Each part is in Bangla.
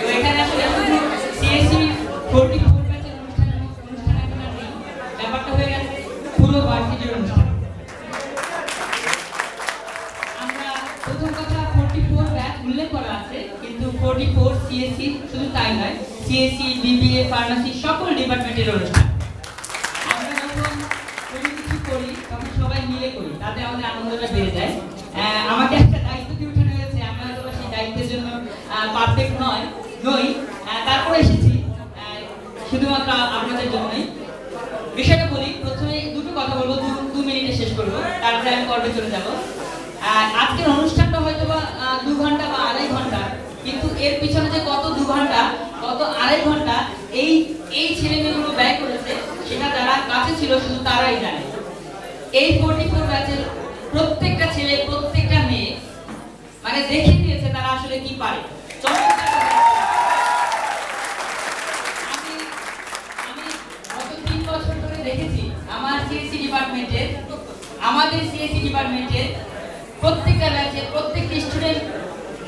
তো এখানে আসলে শুধু সিএসসি 44 ব্যাচের অনুষ্ঠান এখন আর নেই, ব্যাপারটা হয়ে গেছে পুরো ভার্সিটির অনুষ্ঠান। আমরা প্রথম কথা 44 ব্যাচ উল্লেখ করা আছে, কিন্তু 44 সিএসসি শুধু তাই নয়, সিএসসি, বিবিএ, ফার্মাসি সকল ডিপার্টমেন্টের অনুষ্ঠান। আমরা যখন কোনো কিছু করি তখন সবাই মিলে করি, তাতে আমাদের আনন্দটা বেড়ে যায়। আমাকে একটা দায়িত্ব দিয়ে উঠানো হয়েছে, আমি হয়তো সেই দায়িত্বের জন্য পারফেক্ট নই, তারপরে এসেছি শুধুমাত্র আপনাদের জন্যই। বিষয়টা বলি, প্রথমে দুটো কথা বলবো, 2 মিনিটে শেষ করবো, তারপরে আমি পর্বে চলে যাবো। আজকের অনুষ্ঠানটা হয়তো বা 2 ঘন্টা বা 2.5 ঘন্টা, কিন্তু এর পিছনে যে কত 2 ঘন্টা কত 2.5 ঘন্টা এই ছেলেমেয়েগুলো ব্যয় করেছে, সেটা যারা কাছে ছিল শুধু তারাই জানে। এই 44 ব্যাচের প্রত্যেকটা ছেলে প্রত্যেকটা মেয়ে মানে দেখিয়ে দিয়েছে তারা আসলে কি পারে। আমি গত 3 বছর ধরে দেখেছি আমাদের সিএসসি ডিপার্টমেন্টের প্রত্যেকটা ব্যাচে প্রত্যেকটা স্টুডেন্ট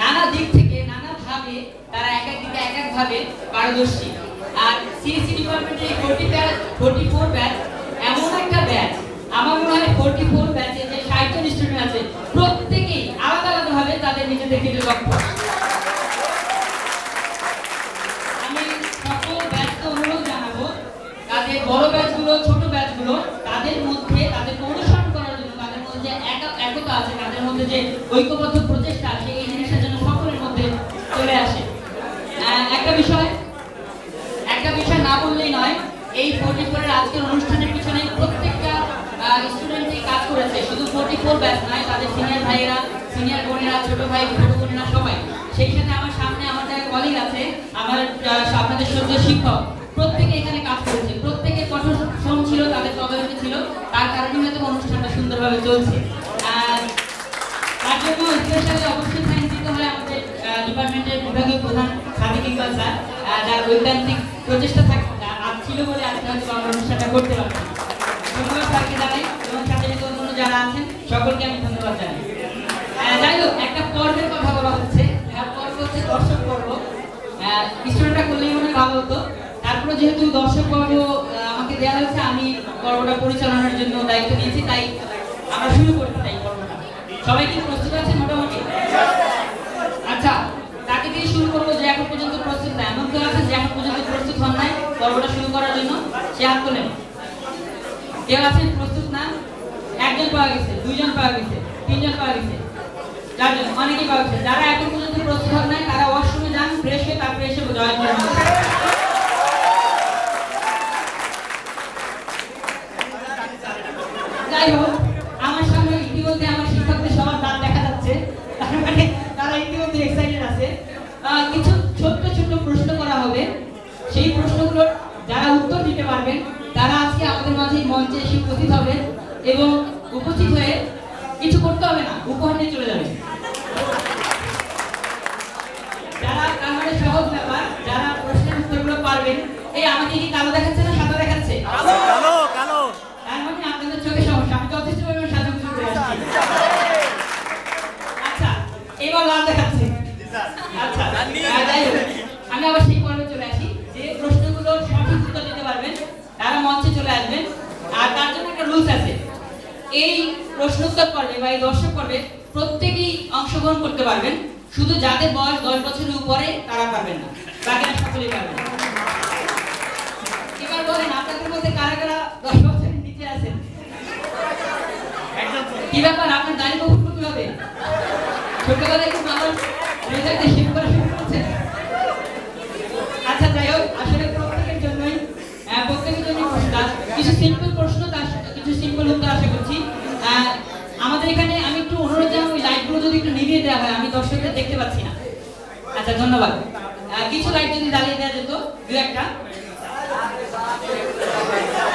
নানা দিক থেকে নানা ভাবে তারা এক এক দিকে এক এক ভাবে পারদর্শী। আর সিএসসি ডিপার্টমেন্টের 44 ব্যাচ এমন একটা ব্যাচ, আমার মনে হয় 44 ব্যাচে যে 60 জন স্টুডেন্ট আছে প্রত্যেকেই আলাদা আলাদা ভাবে তাদের নিজেদের কিছু লক্ষ্য। আমি সকল ব্যাচকে অনুরোধ জানাবো, তাদের বড় ব্যাচগুলো ছোট ব্যাচগুলো তাদের মধ্যে তাদের অনুসরণ করার জন্য, তাদের মধ্যে যে একতা আছে, তাদের মধ্যে যে ঐক্যবদ্ধ প্রচেষ্টা আছে, এই জিনিসটা যেন সকলের মধ্যে চলে আসে। একটা বিষয় না বললেই নয়, এই 44 এর আজকের অনুষ্ঠানের পিছনে প্রত্যেকটা স্টুডেন্টই কাজ করেছে, শুধু 44 ব্যাচ নয়, তাদের সিনিয়র ভাইয়েরা, সিনিয়র বোনেরা, ছোট ভাই ছোট বোনেরা সবাই। সেই সাথে আমার সামনে আমার যারা কলিগ আছে, আমার আপনাদের সদ্য শিক্ষক, প্রত্যেকে এখানে কাজ করেছে, প্রত্যেকের কঠোর শ্রম ছিল, তাদের তদারকি ছিল, তার কারণে হয়তো অনুষ্ঠানটা সুন্দরভাবে চলছে। তার জন্য স্পেশালি অবশ্যই থ্যাংকস দিতে হয় আমাদের ডিপার্টমেন্টের বিভাগীয় প্রধান সাদিক ইকবাল স্যার, যার ঐকান্তিক প্রচেষ্টা ছিল বলে আজকে হয়তো আমরা অনুষ্ঠানটা করতে পারছি। ধন্যবাদ স্যারকে জানাই এবং সাথে অন্য যারা আছেন সকলকে আমি ধন্যবাদ জানাই। যাই হোক, একটা পর্বের কথা বলা হচ্ছে, পর্ব হচ্ছে দর্শক পর্ব। স্টুডেন্টরা করলেই মনে ভালো হতো, তারপরে যেহেতু দর্শক পর্ব আমাকে দেওয়া হয়েছে, আমি পর্বটা পরিচালনার জন্য দায়িত্ব নিয়েছি, তাই আমরা শুরু করতে চাই পর্বটা। সবাই কি প্রস্তুত আছে মোটামুটি? আচ্ছা, তাকে দিয়ে শুরু করবো যে এখন পর্যন্ত প্রস্তুত না, এমন কেউ আছে যে এখন পর্যন্ত প্রস্তুত হন নাই পর্বটা শুরু করার জন্য? সে হাত তোলেন। কেউ আছেন প্রস্তুত না? 1 জন পাওয়া গেছে, 2 জন পাওয়া গেছে, 3 জন পাওয়া গেছে, 4 জন, অনেকেই পাওয়া গেছে। যারা এখন পর্যন্ত প্রস্তুত হন নাই তারা ওয়াশরুমে যান, ফ্রেশ হয়ে তারপরে এসে জয়েন করেন। যাই হোক, আমার সামনে ইতিমধ্যে আমার শিক্ষকদের সবার দাঁত দেখা যাচ্ছে, তার মানে তারা ইতিমধ্যে এক্সাইটেড আছে। কিছু ছোট্ট ছোট্ট প্রশ্ন করা হবে, সেই প্রশ্নগুলোর যারা উত্তর দিতে পারবেন তারা আজকে আমাদের মাঝে মঞ্চে এসে উপস্থিত হবেন এবং উপস্থিত হয়ে কিছু করতে হবে না, উপহার নিয়ে চলে যাবেন। যারা আমার সহজ ব্যাপার, যারা প্রশ্নের উত্তরগুলো পারবেন, এই আমাকে কি কালো দেখাচ্ছে না সাদা দেখাচ্ছে? কালো। তার মানে আপনাদের চোখে সমস্যা, আমি যথেষ্ট পরিমাণ সাদা কিছু করে আসছি। আচ্ছা, এবার লাল দেখাচ্ছে। আচ্ছা, যাই হোক, আমি আবার সেই পর্বে চলে আসি। যে প্রশ্নগুলো সঠিক উত্তর দিতে পারবেন তারা মঞ্চে চলে আসবেন। আর তার জন্য একটা রুলস আছে, এই প্রশ্নোত্তর পর্বে বা এই দর্শক পর্বে প্রত্যেকেই অংশগ্রহণ করতে পারবেন, শুধু যাদের বয়স 10 বছরের উপরে তারা পারবেন না, বাকিরা সকলেই পারবেন। এবার বলেন, আপনাদের মধ্যে কারা কারা 10 বছরের নিচে আছেন? কি ব্যাপার, আপনার দাড়ি কখন করতে হবে? ছোটবেলায় একটু আমার রেজাল্ট শেষ করা শুরু করছেন? আচ্ছা, যাই হোক, আসলে প্রত্যেকের জন্যই কিছু সিম্পল প্রশ্ন, কিছু সিম্পল উত্তর আশা করছি। আমাদের এখানে আমি একটু অনুরোধ জানাবো, ওই লাইটগুলো যদি একটু নিভিয়ে দেওয়া হয়, আমি দর্শকদের দেখতে পাচ্ছি না। আচ্ছা, ধন্যবাদ। কিছু লাইট যদি জ্বালিয়ে দেওয়া যেত, 2-1টা।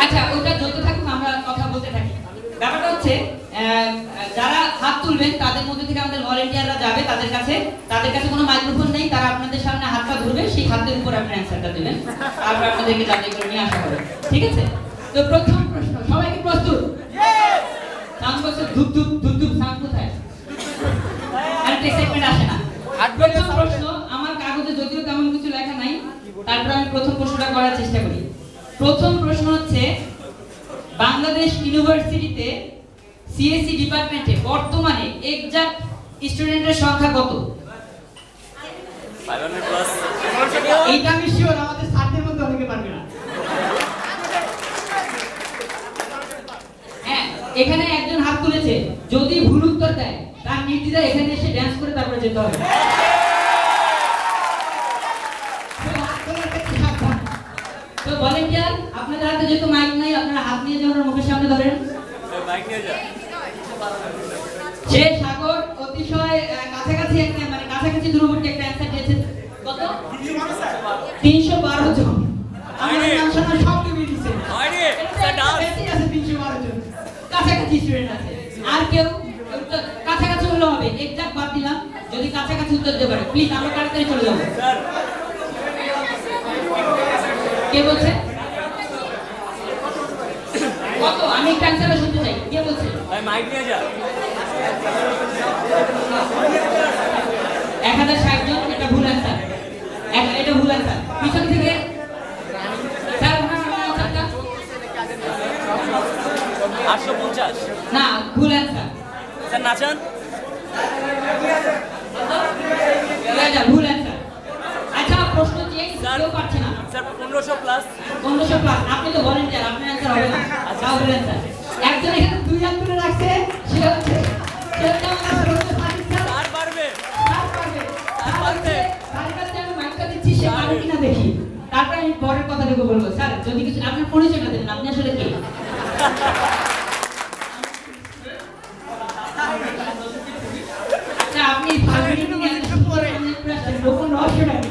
আচ্ছা, ওটা জ্বলতে থাকুক, আমরা কথা বলতে থাকি। ব্যাপারটা হচ্ছে, যারা হাত তুলবেন তাদের মধ্যে থেকে আমাদের ভলান্টিয়াররা যাবে তাদের কাছে কোনো মাইক্রোফোন নেই, তারা আপনাদের সামনে হাতটা ধরবে, সেই হাতের উপর আপনি অ্যান্সারটা দেবেন, তারপর আপনাদেরকে যাচাই করে নিয়ে আসা হবে। ঠিক আছে? তো প্রথম প্রশ্ন, সবাই কি প্রস্তুত? সাউন্ড বক্সে ধুপ ধুপ ধুপ ধুপ সাউন্ড কোথায়? আর এক্সাইটমেন্ট আসে না। প্রথম প্রশ্ন, আমার কাগজে যদিও তেমন কিছু তারপর আমি প্রথম প্রশ্নটা করার চেষ্টা করি। প্রথম প্রশ্ন হচ্ছে, বাংলাদেশ ইউনিভার্সিটিতে সিএসসি ডিপার্টমেন্টে বর্তমানে এক্সাক্ট স্টুডেন্টের সংখ্যা কত? 500 প্লাস। এইটা আমি শিওর আমাদের স্যারদের মধ্যে অনেকে পারবে না। হ্যাঁ, এখানে একজন হাত তুলেছে, যদি ভুল উত্তর দেয় তার নির্দ্বিধায় এখানে এসে ড্যান্স করে তারপরে যেতে হবে। তো ভলেন্টিয়ার, আপনাদের হাতে যেহেতু মাইক নাই, আপনারা হাত নিয়ে যেন মুখের সামনে ধরেন। মাইক নিয়ে যা। সে সাগর অতিশয় কাছাকাছি একটা মানে কাছাকাছি দূরবর্তী একটা অ্যানসার দিয়েছে। কত? 312 জন। আমার নাম শোনা সব ডুবে দিছে। আরে স্যার ডান্স বেশি আছে 312 জন। কাছাকাছি স্টুডেন্ট আছে। আর কেউ কাছাকাছি হলো হবে, এক্সাক্ট বাদ দিলাম। যদি কাছাকাছি উত্তর দিতে পারে প্লিজ আমরা তাড়াতাড়ি চলে যাব। স্যার কে বলছে? কত? আমি একটা অ্যানসার শুনতে চাই। কে বলছে? ভাই মাইক নিয়ে যা। 1060 জন। এটা ভুল অ্যানসার। এটা ভুল অ্যানসার। পিছন থেকে স্যার ওনার অ্যানসারটা 850। না, ভুল অ্যানসার। স্যার নাচান। ভুল অ্যানসার। আচ্ছা, প্রশ্ন চেঞ্জ স্যার কেউ পারছে না। Sir 1500 plus. 1500 প্লাস। আপনি তো ভলেন্টিয়ার, আপনার অ্যানসার হবে না। আচ্ছা, ভুল অ্যানসার। একজন এখানে 2 হাত তুলে রাখছে, সে হচ্ছে আমাদের সাজিদ স্যার। স্যার পারবে। স্যার পারবে। স্যার পারবে। স্যারের কাছে আমি মাইকটা দিচ্ছি, সে পারবে কিনা দেখি। তারপর আমি পরের কথাটুকু বলবো। স্যার যদি কিছু আপনার পরিচয়টা দেন, আপনি আসলে কে? আচ্ছা, আপনি 5 মিনিট নিয়ে এত সুন্দর করে আসছেন, গোপন রহস্যটা কি?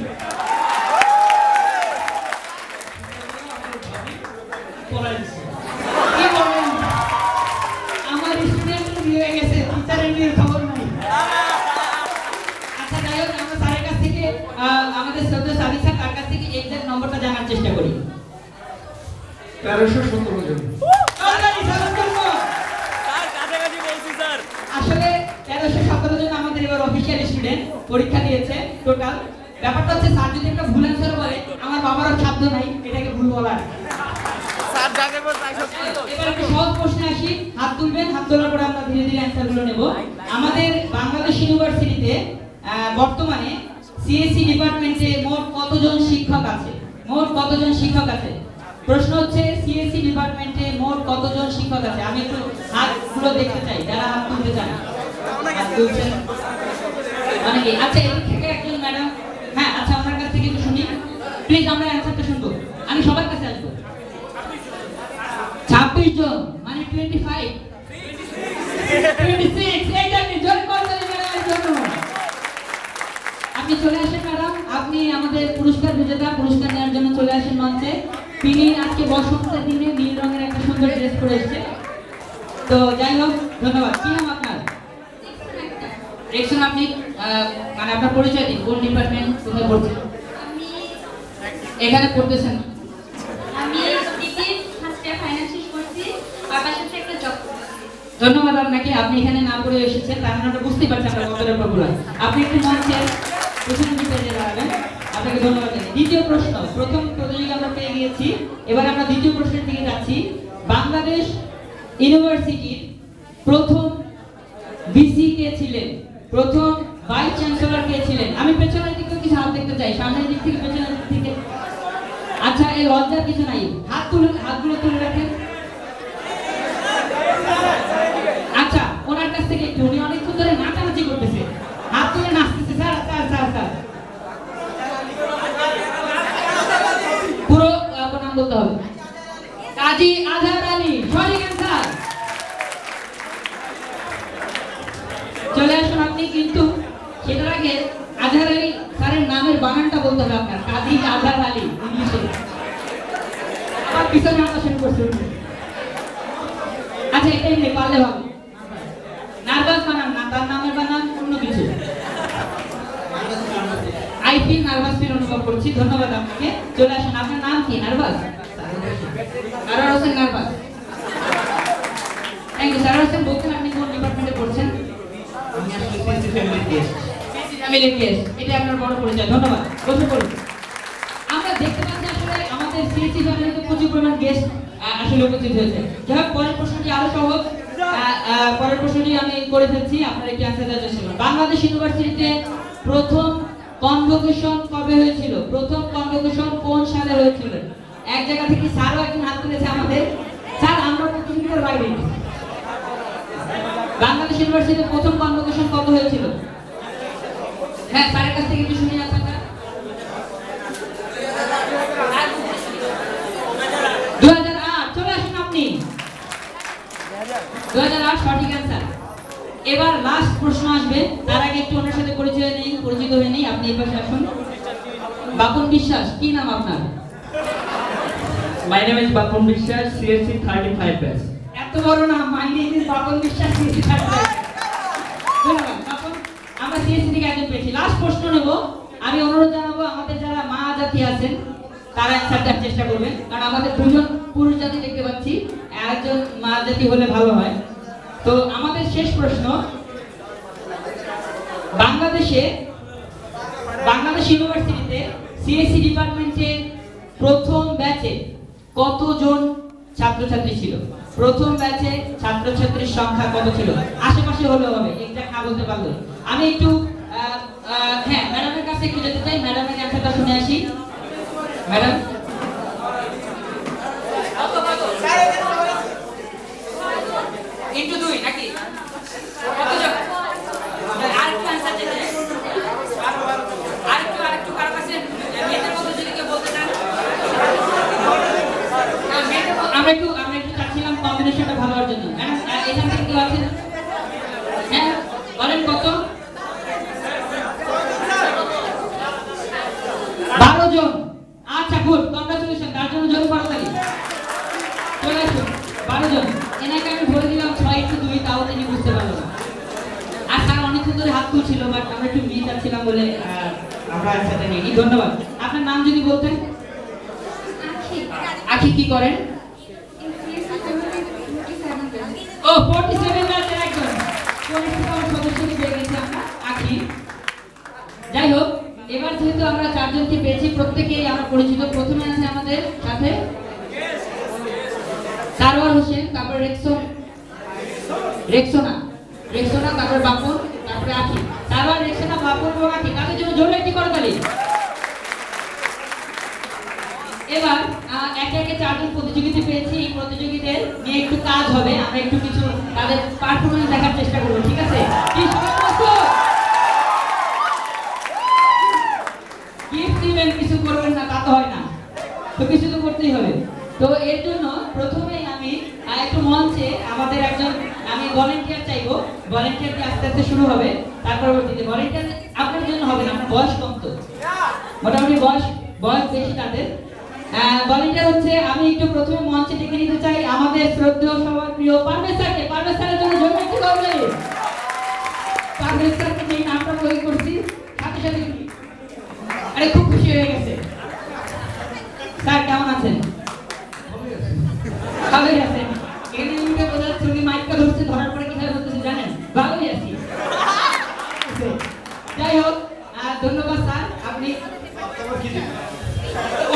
কি বলেন? আমার স্টুডেন্টের বিয়ে হয়ে গেছে, টিচারের বিয়ের খবর নাই। আচ্ছা, যাই হোক, আমরা স্যারের কাছ থেকে আমাদের শ্রদ্ধেয় সাদিক স্যার তার কাছ থেকে এক্সাক্ট নম্বরটা জানার চেষ্টা করি। 1317 জন। তাড়াতাড়ি সালাম করবো। স্যার কাছাকাছি বলছি স্যার। আসলে 1317 জন আমাদের এবার অফিশিয়াল স্টুডেন্ট পরীক্ষা দিয়েছে টোটাল। ব্যাপারটা হচ্ছে, স্যার যদি একটা ভুল অ্যান্সার বলে, আমার বাবারও সাধ্য নাই এটাকে ভুল বলার। স্যার যাকে বল তাই সব বলো। এবার একটা সহজ প্রশ্নে আসি, হাত তুলবেন, হাত তোলার পরে আমরা ধীরে ধীরে অ্যান্সারগুলো নেব। আমাদের বাংলাদেশ ইউনিভার্সিটিতে বর্তমানে সিএসসি ডিপার্টমেন্টে মোট কতজন শিক্ষক আছে? মোট কতজন শিক্ষক আছে? প্রশ্ন হচ্ছে, সিএসসি ডিপার্টমেন্টে মোট কতজন শিক্ষক আছে? আমি একটু হাতগুলো দেখতে চাই, যারা হাত তুলতে চান। হাত তুলছেন অনেকে। আচ্ছা, এদিক থেকে একজন ম্যাডাম। হ্যাঁ, আচ্ছা, আপনার কাছ থেকে একটু শুনি প্লিজ, আমরা অ্যান্সারটা শুনবো। আমি সবার কাছে আসবো। 26 জন, মানে 25, 26। এইটাকে জোরে করতালি ম্যাডামের জন্য। আপনি চলে আসেন ম্যাডাম, আপনি আমাদের পুরস্কার বিজেতা, পুরস্কার নেওয়ার জন্য চলে আসেন মঞ্চে। তিনি আজকে বসন্তের দিনে নীল রঙের একটা সুন্দর ড্রেস পরে এসেছে। তো যাই হোক, ধন্যবাদ। কি নাম আপনার? রেকশন। আপনি মানে আপনার পরিচয় দিন, কোন ডিপার্টমেন্ট, কোথায় পড়ছেন? এখানে পড়তেছেন? আমি ডিগ্রি ফার্স্ট ইয়ার ফাইনাল শেষ করছি, আর পাশাপাশি একটা জব করছি। ধন্যবাদ আপনাকে। আপনি এখানে না পড়ে এসেছেন, তার মানে আমরা বুঝতেই পারছি আপনার কতটা পপুলার। আপনি একটু মঞ্চের পেছনের দিকে দাঁড়াবেন। আপনাকে ধন্যবাদ জানাই। দ্বিতীয় প্রশ্ন, প্রথম প্রতিযোগিতা আমরা পেয়ে গিয়েছি, এবার আমরা দ্বিতীয় প্রশ্নের দিকে যাচ্ছি। বাংলাদেশ ইউনিভার্সিটির প্রথম ভিসি কে ছিলেন? প্রথম ভাইস চ্যান্সেলর কে ছিলেন? আমি পেছনের দিক থেকে কিছু হাত দেখতে চাই, সামনের দিক থেকে, পেছনের দিক থেকে। আচ্ছা, এই লজ্জার কিছু নাই, হাত তুলে, হাতগুলো তুলে রাখেন। আচ্ছা, ওনার কাছ থেকে একটু, উনি অনেকক্ষণ ধরে নাচানাচি করতেছে, হাত তুলে নাচতেছে। স্যার স্যার স্যার স্যার পুরো নাম বলতে হবে। কাজী আজহার আলী, সঠিক অ্যান্সার। চলে আসুন আপনি, কিন্তু সেটার আগে আজহার আলী স্যারের নামের বানানটা বলতে হবে আপনার। কাজী আজহার আলী ইংলিশে। আমার পিছনে আমরা শুরু করছি। আচ্ছা, এটাই নেই, পারলে ভালো। নার্ভাস বানান না, তার নামের বানান অন্য কিছু। আই ফিল নার্ভাস ফিল অনুভব করছি। ধন্যবাদ আপনাকে। চলে আসুন, আপনার নাম কি? নার্ভাস? সারার হোসেন নার্ভাস। Thank you. সারার হোসেন, বলছেন আপনি কোন ডিপার্টমেন্টে পড়ছেন? আমি আসলে CSC family guest. Family case. এটা আপনার বড় পরিচয়। ধন্যবাদ। বসে পড়ুন। আমরা আমাদের সিএসসি ফ্যামিলিতে প্রচুর পরিমাণ গেস্ট আসলে উপস্থিত হয়েছে। যাই হোক, পরের প্রশ্নটি আরো সহজ। পরের প্রশ্নটি আমি করে ফেলছি, আপনারা একটু অ্যান্সার দেওয়ার চেষ্টা করুন। বাংলাদেশ ইউনিভার্সিটিতে প্রথম কনভোকেশন কবে হয়েছিল? প্রথম কনভোকেশন কোন সালে হয়েছিল? এক জায়গা থেকে স্যারও একজন হাত তুলেছে আমাদের। স্যার, আমরা প্রতিযোগিতার বাইরে। বাংলাদেশ ইউনিভার্সিটিতে প্রথম কনভোকেশন কত হয়েছিল? হ্যাঁ, স্যারের কাছ থেকে একটু শুনে আপনারা। 2008। চলে আসুন আপনি। 2008 সঠিক অ্যান্সার। এবার লাস্ট প্রশ্ন আসবে, তার আগে একটু ওনার সাথে পরিচিত হয়ে নেই। আপনি এই পাশে আসুন। বাপন বিশ্বাস, কি নাম আপনার? My name is Bakun বিশ্বাস, CSC 35 batch. এত বড় নাম, মাই নেম ইজ বাপন বিশ্বাস, সিএসসি 35। ধন্যবাদ বাপন। আমরা সিএসসি থেকে একজন পেয়েছি। লাস্ট প্রশ্ন নেব। আমি অনুরোধ জানাবো আমাদের যারা মা জাতি আছেন তারা অ্যান্সার দেওয়ার চেষ্টা করবেন, কারণ আমাদের দুজন পুরুষ জাতি দেখতে পাচ্ছি, একজন মা জাতি হলে ভালো হয়। তো আমাদের শেষ প্রশ্ন, বাংলাদেশ ইউনিভার্সিটিতে সিএসসি ডিপার্টমেন্টে প্রথম ব্যাচে কতজন ছাত্রছাত্রী ছিল? প্রথম ব্যাচে ছাত্রছাত্রীর সংখ্যা কত ছিল? আশেপাশে হলেও হবে, এক্সাক্ট না বলতে পারলে। আমি একটু হ্যাঁ, ম্যাডামের কাছে একটু যেতে চাই, ম্যাডামের অ্যান্সারটা শুনে আসি। ম্যাডাম, ইনটু 2 নাকি কতজন? আরেকটু অ্যান্সার দিতে চাই। আরেকটু কারো কাছে মেয়েদের মধ্যে যদি কেউ বলতে চান। আমরা একটু চাচ্ছিলাম কম্বিনেশনটা ভালো হওয়ার জন্য। এখান থেকে কেউ আছেন? হ্যাঁ, বলেন কত? 12 জন। আচ্ছা, গুড, কংগ্রাচুলেশন। তার জন্য জোরে করতালি। চলে আসুন। 12 জন। এনাকে আমি বলে দিলাম 6:2, তাও তিনি বুঝতে পারলো না। আর স্যার অনেকক্ষণ ধরে হাত তুলছিল, বাট আমরা একটু নিয়ে যাচ্ছিলাম বলে আমরা একসাথে নিয়ে নিই। ধন্যবাদ। আপনার নাম যদি বলতেন? আখি, কি করেন? ও, 47 ব্যাচের একজন সদস্যকে পেয়ে গেছি আমরা, আখি। যাই হোক, এবার যেহেতু আমরা 4 জনকে পেয়েছি, প্রত্যেকেই আমরা পরিচিত। প্রথমে আছে আমাদের সাথে সারওয়ার হোসেন, তারপর রেক্সোনা, তারপর বাপন, তারপরে আখি। সারওয়ার, রেক্সোনা, বাপন এবং আখি, তাদের জন্য জোরে একটি করতালি। এবার একে একে 4 জন প্রতিযোগিতা পেয়েছি। এই প্রতিযোগীদের নিয়ে একটু কাজ হবে, আমরা একটু কিছু তাদের পারফরম্যান্স দেখার চেষ্টা করব, ঠিক আছে? কি সবাই প্রস্তুত? গিফট দিবেন, কিছু করবেন না তা তো হয় না, তো কিছু তো করতেই হবে। তো এর জন্য প্রথমেই আমি একটু মঞ্চে আমাদের একজন, আমি ভলান্টিয়ার চাইবো। ভলান্টিয়ার দিয়ে আস্তে আস্তে শুরু হবে। তার পরবর্তীতে ভলান্টিয়ার আপনার জন্য হবে না, আপনার বয়স কম, তো মোটামুটি বয়স বেশি তাদের। ভলান্টিয়ার হচ্ছে, আমি একটু প্রথমে মঞ্চে ডেকে নিতে চাই আমাদের শ্রদ্ধেয় সবার প্রিয় পারভেজ স্যারকে। পারভেজ স্যারের জন্য জন্য একটু করবে। পারভেজ স্যারকে যেই নামটা প্রয়োগ করছি, সাথে সাথে আরে খুব খুশি হয়ে গেছে। স্যার কেমন আছেন? ভালোই আছেন। এখানে ইউনিটে বোঝা ছবি মাইকটা ধরছে, ধরার পরে কিভাবে ধরতেছে জানেন? ভালোই আছি। যাই হোক, ধন্যবাদ স্যার। আপনি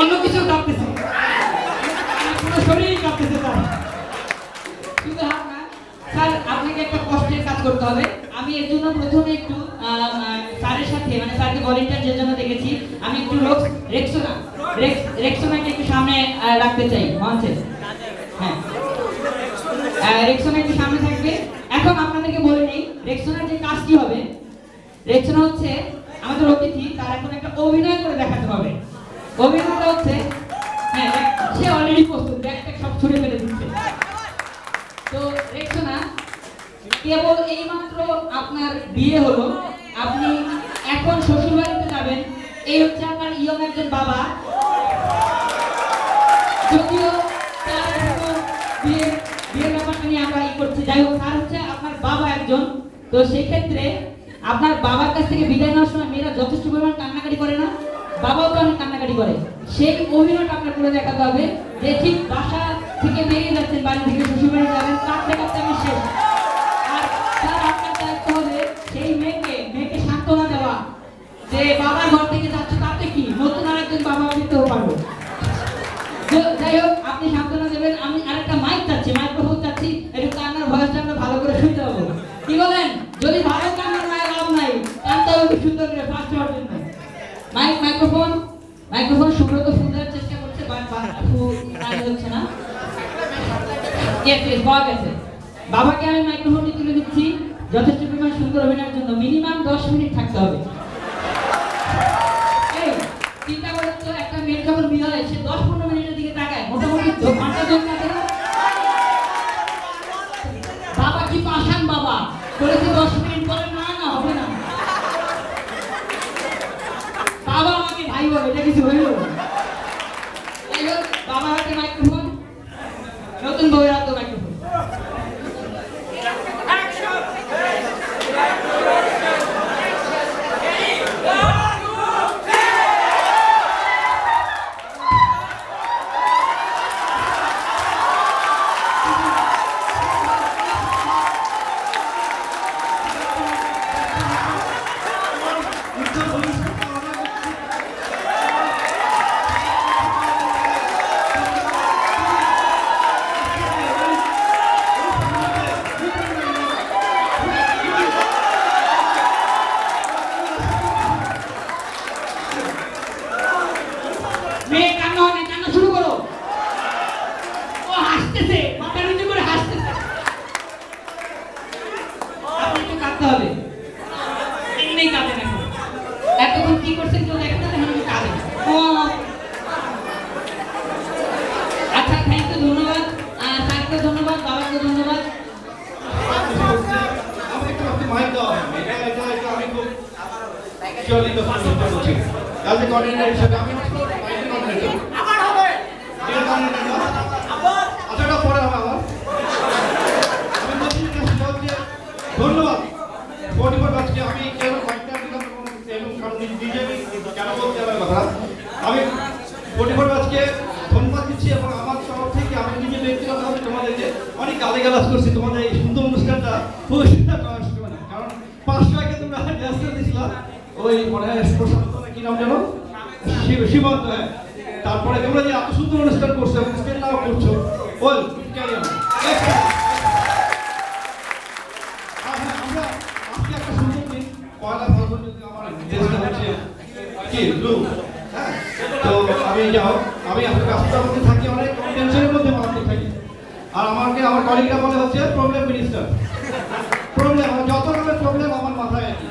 অন্য কিছু কাঁপতেছে, পুরো শরীরই কাঁপতেছে স্যার, শুধু হাত না। স্যার, আপনাকে একটা কষ্টের কাজ করতে হবে। আমি এর জন্য প্রথমে একটু স্যারের সাথে, মানে স্যারকে ভলান্টিয়ার যে জন্য দেখেছি, আমি একটু রেক্সোনাকে একটু সামনে রাখতে চাই মঞ্চে। হ্যাঁ, রেক্সোনা একটু সামনে থাকবে। এখন আপনাদেরকে বলে নেই রেক্সোনার যে কাজটি হবে। রেক্সোনা হচ্ছে আমাদের অতিথি, তার এখন একটা অভিনয় করে দেখাতে হবে। অভিনয়টা হচ্ছে, হ্যাঁ, সে অলরেডি প্রস্তুত, ব্যাগটা সব ছুড়ে ফেলে দিচ্ছে। তো রেক্সোনা, কেবল এইমাত্র আপনার বিয়ে হলো, আপনি এখন শ্বশুর বাড়িতে যাবেন। এই হচ্ছে আপনার ইয়ং একজন বাবা, যদিও তার বিয়ের ব্যাপারটা নিয়ে আমরা করছি। যাই হোক, তার হচ্ছে আপনার বাবা একজন। তো সেই ক্ষেত্রে আপনার বাবার কাছ থেকে বিদায় নেওয়ার সময় মেয়েরা যথেষ্ট পরিমাণ কান্নাকাটি করে না? বাবাও তো অনেক কান্নাকাটি করে। সেই অভিনয়টা আপনার করে দেখাতে হবে যে ঠিক বাসা থেকে বেরিয়ে যাচ্ছেন, বাড়ি থেকে শ্বশুর বাড়ি যাবেন, কাঁদতে কাঁদতে আমি শেষ। আর তার আপনার দায়িত্ব হবে সেই মেয়েকে সান্ত্বনা দেওয়া যে বাবার ঘর থেকে যাচ্ছে, তাতে কি, নতুন আরেকজন বাবা দিতেও পারবো। বলেন যদি ভালো কান্না না লাভ নাই কানতে হবে খুব সুন্দর করে ফার্স্ট হওয়ার জন্য মাইক্রোফোন সুব্রত ফুল দেওয়ার চেষ্টা করছে বাট ফুল কাজ হচ্ছে না ইয়েস পাওয়া গেছে বাবাকে আমি মাইক্রোফোনটি তুলে দিচ্ছি যথেষ্ট পরিমাণ সুন্দর অভিনয়ের জন্য মিনিমাম 10 মিনিট থাকতে হবে এই চিন্তা করে তো একটা মেয়ে যখন বিয়ে হয় সে 10-15 মিনিটের দিকে তাকায় মোটামুটি ঘন্টা জন্য বাবা কি পাশান বাবা করেছে 10 মিনিট পরে না না হবে না বাবা আমাকে ভাই বলে এটা কিছু হইল এই হোক বাবা হাতে মাইক্রোফোন নতুন বউয়ের হাতে মাইক্রোফোন মেয়ে কান্না হয় না কান্না শুরু করো ও হাসতেছে মাথা নিচু করে হাসতেছে আপনি একটু কাঁদতে হবে এমনি কাঁদেন এখন এতক্ষণ কি করছেন কেউ দেখেন না এখন কাঁদেন ও আচ্ছা থ্যাংক ইউ ধন্যবাদ স্যারকে ধন্যবাদ বাবাকে ধন্যবাদ আমি একটু আপনি মাইক দাও এটা আমি খুব চলিত করছি অ্যাজ এ কোঅর্ডিনেটর হিসেবে আমি মাইকের কোঅর্ডিনেটর আবার হবে এর কোঅর্ডিনেটর আচ্ছা এটা পরে হবে আমার আমি বলছি যে ধন্যবাদ 44 আজকে আমি কেন মাইকটা দিলাম এবং কারণ নিজে কেন বলতে আমার কথা আমি 44 আজকে ধন্যবাদ দিচ্ছি এবং আমার তরফ থেকে আমি নিজে ব্যক্তিগতভাবে তোমাদেরকে অনেক গালিগালাজ করছি তোমাদের এই সুন্দর অনুষ্ঠানটা প্রতিষ্ঠা করার সময় কারণ 500 টাকা তোমরা ব্যস্ত দিয়েছিলাম ওই মনে হয় কি নাম জানো সীমান্ত তারপরে তোমরা যে এত সুন্দর অনুষ্ঠান করছো এবং স্টেজ নাও করছো বল ক্যারি অন আমরা আজকে একটা সুন্দর দিন পয়লা ফাল্গুন যদি আমার দেশটা হচ্ছে কি ব্লু হ্যাঁ তো আমি আপনার কাজটার মধ্যে থাকি অনেক টেনশনের মধ্যে মারতে থাকি আর আমাকে আমার কলিগরা বলে হচ্ছে প্রবলেম মিনিস্টার প্রবলেম যত রকমের প্রবলেম আমার মাথায় আছে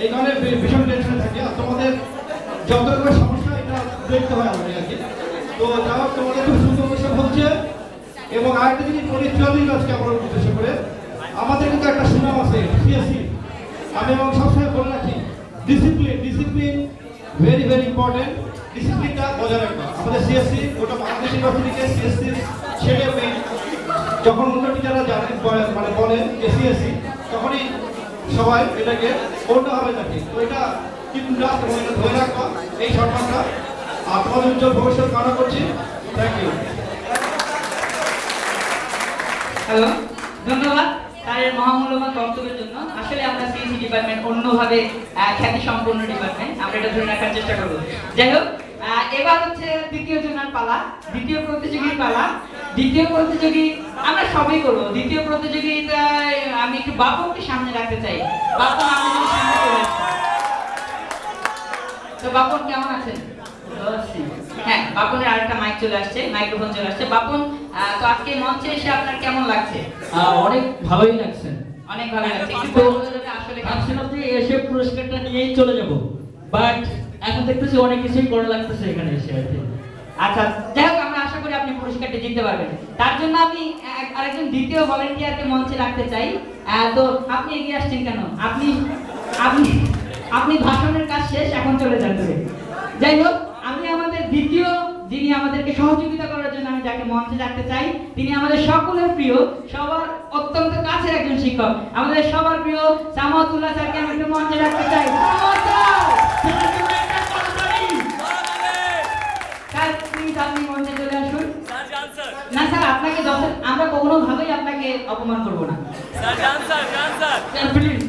এই কারণে ভীষণ টেনশনে থাকি আর তোমাদের যত রকমের সমস্যা এটা দেখতে হয় আমাদের আর কি তো যা হোক তোমাদের খুব সুন্দর অনুষ্ঠান হচ্ছে এবং আরেকটা জিনিস বলি চল্লিশ আজকে আমার উদ্দেশ্য করে আমাদের কিন্তু একটা সুনাম আছে সিএসসি আমি এবং সবসময় বলে রাখি ডিসিপ্লিন ভেরি ভেরি ইম্পর্টেন্ট ডিসিপ্লিনটা বজায় রাখবা আমাদের সিএসসি ওটা বাংলাদেশ ইউনিভার্সিটিকে সিএসসি ছেড়ে মেয়ে যখন অন্য টিচাররা জানে মানে বলেন যে সিএসসি তখনই সবাই এটাকে অন্যভাবে দেখে তো এটা কিন্তু ধরে রাখবা এই সম্মানটা আর তোমাদের উজ্জ্বল ভবিষ্যৎ কামনা করছি থ্যাংক ইউ হ্যালো ধন্যবাদ স্যারের মহামূল্যবান বক্তব্যের জন্য আসলে আমরা সিএসি ডিপার্টমেন্ট অন্যভাবে খ্যাতি সম্পন্ন ডিপার্টমেন্ট আমরা এটা ধরে রাখার চেষ্টা করব যাই হোক এবার হচ্ছে দ্বিতীয় জনের পালা দ্বিতীয় প্রতিযোগীর পালা দ্বিতীয় প্রতিযোগী আমরা সবই করবো দ্বিতীয় প্রতিযোগিতায় আমি একটু বাপনকে সামনে রাখতে চাই বাপন আমাদের সামনে চলে আসছে তো বাপন কেমন আছেন হ্যাঁ বাপনের আরেকটা মাইক চলে আসছে মাইক্রোফোন চলে আসছে বাপন তো আজকে মঞ্চে এসে আপনার কেমন লাগছে অনেক ভালোই লাগছে অনেক ভালো লাগছে কিন্তু আসলে ভাবছিলাম যে এসে পুরস্কারটা নিয়েই চলে যাব বাট এখন দেখতেছি অনেক কিছুই করা লাগতেছে এখানে এসে আর কি আচ্ছা যাই হোক আমরা আশা করি আপনি পুরস্কারটি জিততে পারবেন তার জন্য আমি আরেকজন দ্বিতীয় ভলেন্টিয়ারকে মঞ্চে রাখতে চাই তো আপনি এগিয়ে আসছেন কেন আপনি আপনি আপনি ভাষণের কাজ শেষ এখন চলে যান যাই হোক আমি আমাদের দ্বিতীয় যিনি আমাদেরকে সহযোগিতা করার জন্য আমি যাকে মঞ্চে রাখতে চাই তিনি আমাদের সকলের প্রিয় সবার অত্যন্ত কাছের একজন শিক্ষক আমাদের সবার প্রিয় সামাউতুল্লাহ স্যারকে আমি একটু মঞ্চে রাখতে চাই স্যার প্লিজ আপনি মঞ্চে চলে আসুন না স্যার আপনাকে আমরা কোনো ভাবেই আপনাকে অপমান করব না স্যার প্লিজ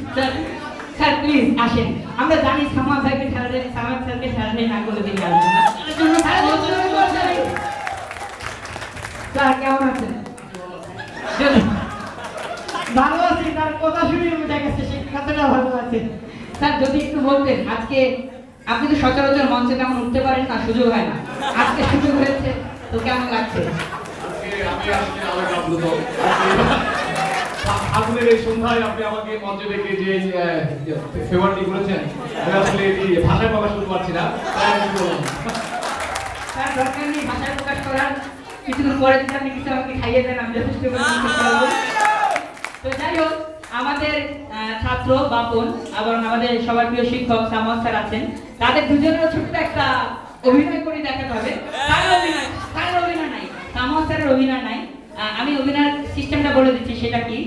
স্যার প্লিজ আসেন আমরা জানি সামাদ স্যারকে ছাড়ালে না করলে তিনি আসবেন না স্যার কেমন আছেন ভালো আছি তার কথা শুনে বুঝা গেছে যাচ্ছে। স্যার যদি একটু বলতেন আজকে আপনি তো সচরাচর মঞ্চে তেমন উঠতে পারেন না, সুযোগ হয় না, আজকে সুযোগ হয়েছে তো কেমন লাগছে? আমি আসলে অনেক আপ্লুত। আগুনের এই সন্ধ্যায় আপনি আমাকে মঞ্চে ডেকে যে ফেভারটি করেছেন, আমি আসলে এটি ভাষায় প্রকাশ করতে পারছি না, তাই আমি বললাম। স্যার দরকার নেই ভাষায় প্রকাশ করার, কিছুদিন পরে যদি আপনি কিছু আমাকে খাইয়ে দেন আমি যথেষ্ট পরিমাণে খুশি হব। তো যাই হোক, আমাদের ছাত্র বাপন এবং আমাদের সবার প্রিয় শিক্ষক সামদ স্যার আছেন, তাদের দুজনেরও ছোট্ট একটা অভিনয় করে দেখাতে হবে। তার অভিনয় নাই, সামদ স্যারের অভিনয় নাই। আমি অভিনয়ের সিস্টেমটা বলে দিচ্ছি সেটা কি।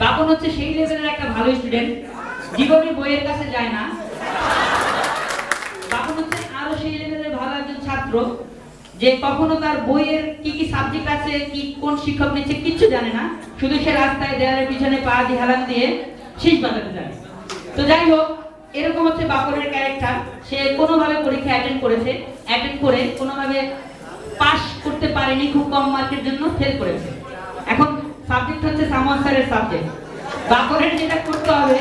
বাপন হচ্ছে সেই লেভেলের একটা ভালো স্টুডেন্ট, জীবনে বইয়ের কাছে যায় না। বাপন হচ্ছে আরো সেই লেভেলের ভালো একজন ছাত্র যে কখনো তার বইয়ের কি কি সাবজেক্ট আছে, কি কোন শিক্ষক নিচ্ছে কিচ্ছু জানে না, শুধু সে রাস্তায় দেয়ালের পিছনে পা দিয়ে হেলান দিয়ে শীষ বাজাতে জানে। তো যাই হোক, এরকম হচ্ছে বাপনের ক্যারেক্টার। সে কোনোভাবে পরীক্ষা অ্যাটেন্ড করে কোনোভাবে পাস করতে পারেনি, খুব কম মার্কের জন্য ফেল করেছে। এখন সাবজেক্ট হচ্ছে সামদ স্যারের সাবজেক্ট। বাপনের যেটা করতে হবে,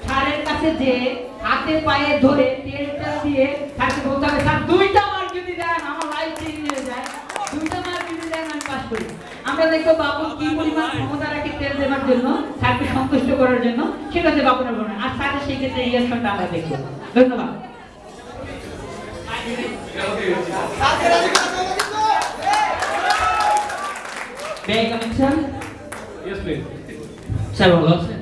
স্যারের কাছে যে হাতে পায়ে ধরে তেলটা দিয়ে তাকে বলতে হবে, স্যার 2টা মার্ক যদি দেন আমার লাইফ চেঞ্জ হয়ে যায়, 2টা মার্ক যদি দেন আমি পাস করি। আমরা দেখবো বাপন কি পরিমাণ ক্ষমতা রাখে তেল দেওয়ার জন্য, স্যারকে সন্তুষ্ট করার জন্য, সেটা হচ্ছে বাপনের বর্ণনা। আর স্যারের সেই ক্ষেত্রে রিয়াকশনটা আমরা দেখবো। ধন্যবাদ। Yes, please. স্যার ভালো আছেন?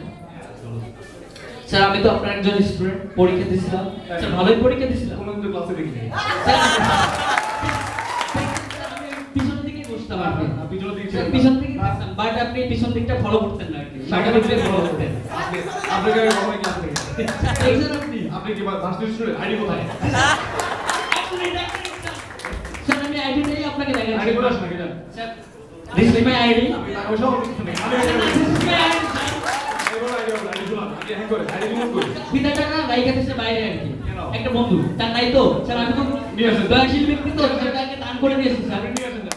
স্যার আমি তো আপনার একজন স্টুডেন্ট, পরীক্ষা দিয়েছিলাম স্যার, ভালোই পরীক্ষা দিয়েছিলাম। কোনোদিন তো ক্লাসে দেখিনি। স্যার, আমি পিছন দিকে বসতাম আর কি। পিছনের দিকে স্যার, পিছন দিকে বসতাম, বাট আপনি পিছন দিকটা ফলো করতেন না আর কি, সামনে দিকে ফলো করতেন। আপনাকে আমি কখনোই ক্লাস দেখিনি। একজন আপনি কি ভার্সিটি স্টুডেন্ট? আইডি কোথায়? স্যার আমি আইডিটাই আপনাকে দেখাচ্ছি। আইডি করে আসুন নাকি জান? Sir, this is my ID. আমি টাকা পয়সা কিছু নেই। আমি আইডি শুনলাম, আপনি হ্যাং করে আইডি রিমুভ করে। বিদাটা না রাইখা দিছে বাইরে আর কি। কেন? একটা বন্ধু, তার নাই তো স্যার, আমি তো নিয়ে আসেন। দয়াশীল ব্যক্তি তো, সেটাকে দান করে দিয়েছি স্যার। আপনি নিয়ে আসেন না,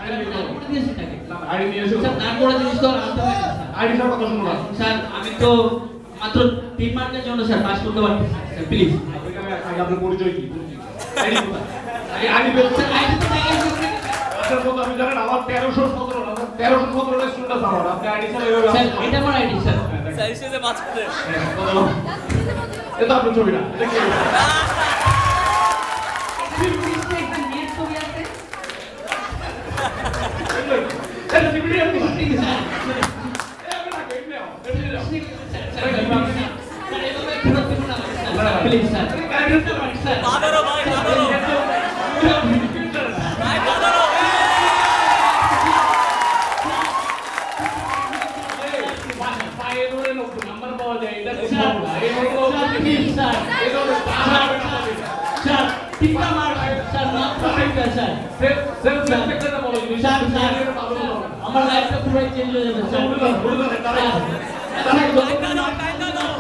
আইডি নিয়ে দান করে দিয়েছি তাকে। আইডি নিয়ে এসো। স্যার দান করে জিনিস তো আর আনতে হয় না স্যার। আইডি ছাড়া কথা শুনুন না। স্যার আমি তো মাত্র 3 মার্কের জন্য স্যার পাস করতে পারতেছি স্যার, প্লিজ। আপনাকে আমি আপনার পরিচয় কি? আইডি কোথায়? আইডি বের স্যার আইডি তো দেখাইছি। আপনার মতো আমি জানেন আমার 1317 স্টুডেন্ট আছে আমার। আপনি আইডি ছাড়া এভাবে স্যার এটা আমার আইডি স্যার। স্যার এসে মাছ করে এটা আপনার ছবি না, এটা কি? নেট ছবি আছে। এটা সিপিডি আপনি ঠিক আছে স্যার। স্যার এভাবে ফেরত দেবেন না স্যার, প্লিজ স্যার। স্যার বাদারো ভাই, বাদারো ভাই, বাদারো নাম্বার পাওয়া যায়, এটা স্যার, প্লিজ স্যার। স্যার 3টা মার্ক স্যার, মাত্র 3টা স্যার। স্যার, স্যার, আমার লাইফটা পুরো চেঞ্জ হয়ে যাবে স্যার। স্যার, কাইন্দা দাও, কাইন্দা দাও।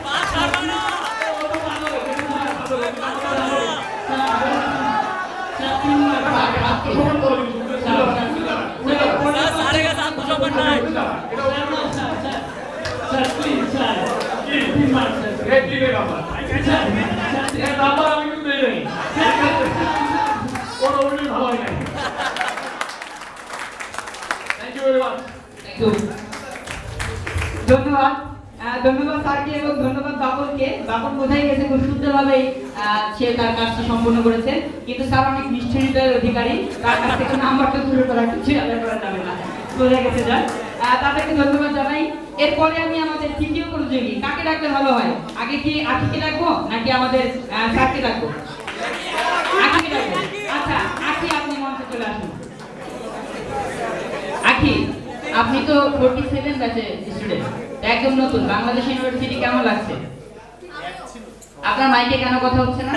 পাস হবে না। স্যার সারে গেছে আত্মসম্মান নাই। ধন্যবাদ। ধন্যবাদ স্যারকে এবং ধন্যবাদ বাপনকে। বাপন কোথায় গেছে, খুব সুন্দরভাবে সে তার কাজটি সম্পূর্ণ করেছে। কিন্তু স্যার অনেক নিশ্চয়তার অধিকারী, তার কাছ থেকে নাম্বারটা তুলে করা কিছু আদায় করা যাবে না, বোঝা গেছে যান। তাদেরকে ধন্যবাদ জানাই। এরপরে আমি আমাদের তৃতীয় প্রতিযোগী কাকে ডাকলে ভালো হয়? আগে কি আখিকে ডাকবো নাকি আমাদের স্যারকে ডাকবো? আখিকে ডাকবো। আচ্ছা আখি, আপনি মঞ্চে চলে আসুন। আখি, আপনি তো 47 ব্যাচের স্টুডেন্ট, একদম নতুন। বাংলাদেশ ইউনিভার্সিটি কেমন লাগছে? আপনার মাইকে কেন কথা হচ্ছে না?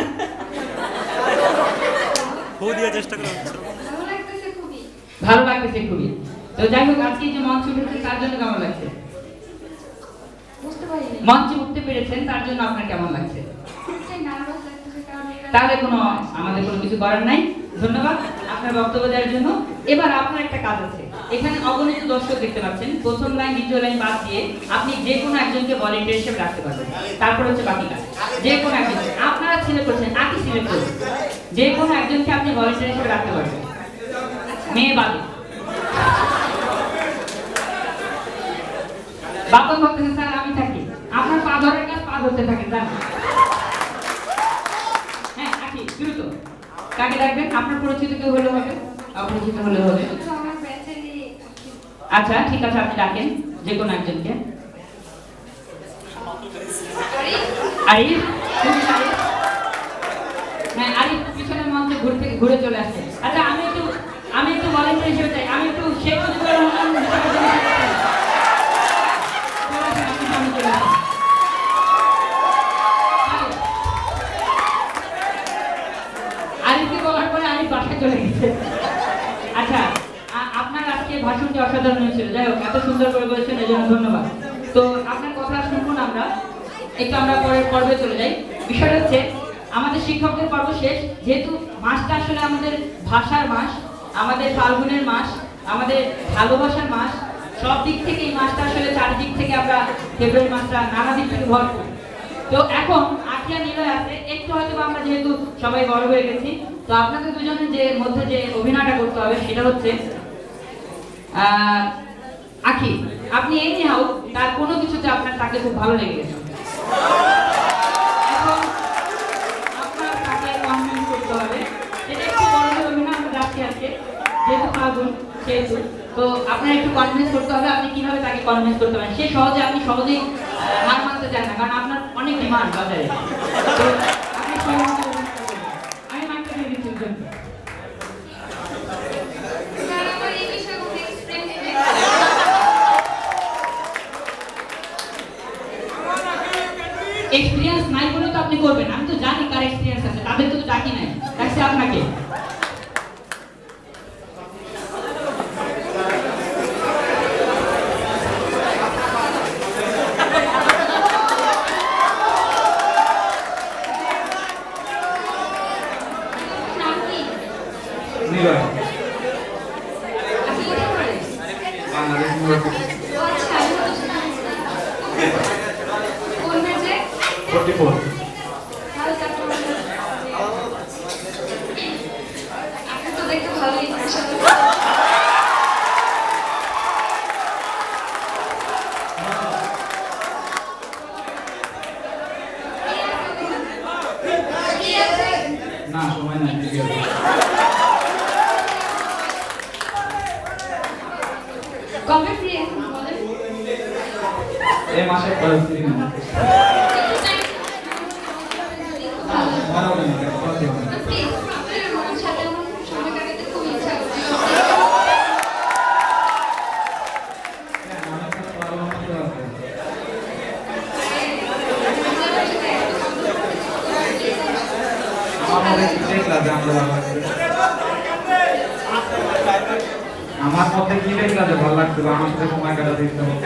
বউ দিয়ে চেষ্টা করো। ভালো লাগতেছে খুবই। ভালো লাগতেছে খুবই। তো যাই হোক, আজকে যে মঞ্চ উঠেছে তার জন্য কেমন লাগছে? বুঝতে পারিনি। মঞ্চে উঠতে পেরেছেন তার জন্য আপনার কেমন লাগছে? নার্ভাস লাগতেছে কারণ এর তাহলে আমাদের কোনো কিছু করার নাই। ধন্যবাদ আপনার বক্তব্য দেওয়ার জন্য। এবার আপনার একটা কাজ আছে, এখানে অগণিত দর্শক দেখতে পাচ্ছেন, প্রথম লাইন দ্বিতীয় লাইন বাদ দিয়ে আপনি যে কোনো একজনকে ভলেন্টিয়ার হিসেবে রাখতে পারবেন। তারপর হচ্ছে বাকি কাজ, যে কোনো একজন আপনারা সিলেক্ট করছেন, আগে সিলেক্ট করবেন, যে কোনো একজনকে আপনি ভলেন্টিয়ার হিসেবে রাখতে পারবেন, মেয়ে বাদে। বাবা বলতেছে স্যার আমি থাকি, আপনার পা ধরার কাজ পা ধরতে থাকেন, জানেন? হ্যাঁ আকি দ্রুত কাকে ডাকবেন? আপনার পরিচিত কেউ হলে হবে, অপরিচিত হলে হবে। আমার ব্যাচেরই আচ্ছা ঠিক আছে, আপনি ডাকেন যে কোনো একজনকে। আরিফ, তুমি আরিফ? হ্যাঁ আরিফ পিছনের মঞ্চে ঘুরে চলে আসছে। আচ্ছা আমি একটু ভলেন্টিয়ার হিসেবে চাই, আমি একটু শেখ মুজিবুর রহমান হিসেবে চলে আসছি। চলে আসেন, আপনি সামনে চলে আসেন। আরিফকে বলার পরে আরিফ বাসায় চলে গেছে। আচ্ছা আপনার আজকে ভাষণটি অসাধারণ হয়েছিল, যাই হোক এত সুন্দর করে বলেছেন এই জন্য ধন্যবাদ। তো আপনার কথা শুনবো না আমরা, একটু আমরা পরের পর্বে চলে যাই। বিষয়টা হচ্ছে আমাদের শিক্ষকদের পর্ব শেষ, যেহেতু মাসটা আসলে আমাদের ভাষার মাস, আমাদের ফাল্গুনের মাস, আমাদের ভালোবাসার মাস, সব দিক থেকে এই মাসটা আসলে চারিদিক থেকে আমরা ফেব্রুয়ারি মাসটা নানা দিক থেকে ভরপুর। তো এখন আখিয়া নিলয় আছে, একটু হয়তো আমরা যেহেতু সবাই বড় হয়ে গেছি, তো আপনাদের দুজনের যে মধ্যে যে অভিনয়টা করতে হবে সেটা হচ্ছে আখি, আপনি এই নিয়ে হোক তার কোনো কিছুতে আপনার তাকে খুব ভালো লেগে গেছে, এখন আপনার তাকে কনভিন্স করতে হবে। এটা একটু বড় অভিনয় আমরা যাচ্ছি আজকে, যেহেতু ফাল্গুন সেহেতু, তো আপনার একটু কনভিন্স করতে হবে। আপনি কিভাবে তাকে কনভিন্স করতে পারেন? সে আপনি সহজেই হার মানতে চান না, কারণ আপনার অনেক ডিমান্ড বাজারে। তো আপনি আমি মাইকটা দিয়ে দিচ্ছি জন্য। স্যার আমার এই বিষয়ে কোনো এক্সপিরিয়েন্স নেই। এক্সপিরিয়েন্স নাই বলে তো আপনি করবেন, আমি তো জানি কার এক্সপিরিয়েন্স আছে, তাদের তো ডাকি নাই, ডাকছি আপনাকে। নাম কি? নিলয়, আপনি কোথায় পড়েন? বাংলাদেশ ইউনিভার্সিটি, ও আচ্ছা, আমি তো শুনছি। কোন ব্যাচে? 44। ভালো চাকরি করবেন। আপনি তো দেখতে ভালোই মাশাআল্লাহ। কি আছে? না সময় নাই, ঠিক আছে। কবে ফ্রি এখন বলেন? এই মাসে পরিস্থিতি না, একটু টাইম ভালো। মনে নেই, কথা হবে না। প্লিজ আপনার সাথে আমার সময় কাটাতে খুব ইচ্ছা করছে। হ্যাঁ, আমার কাছে পরামর্শ আছে। আমার মধ্যে কি দেখলা যে আমরা ভালো লাগছে? আমার মধ্যে কি দেখলা যে ভালো লাগছে বা আমার সাথে সময় কাটাতে ইচ্ছা হচ্ছে?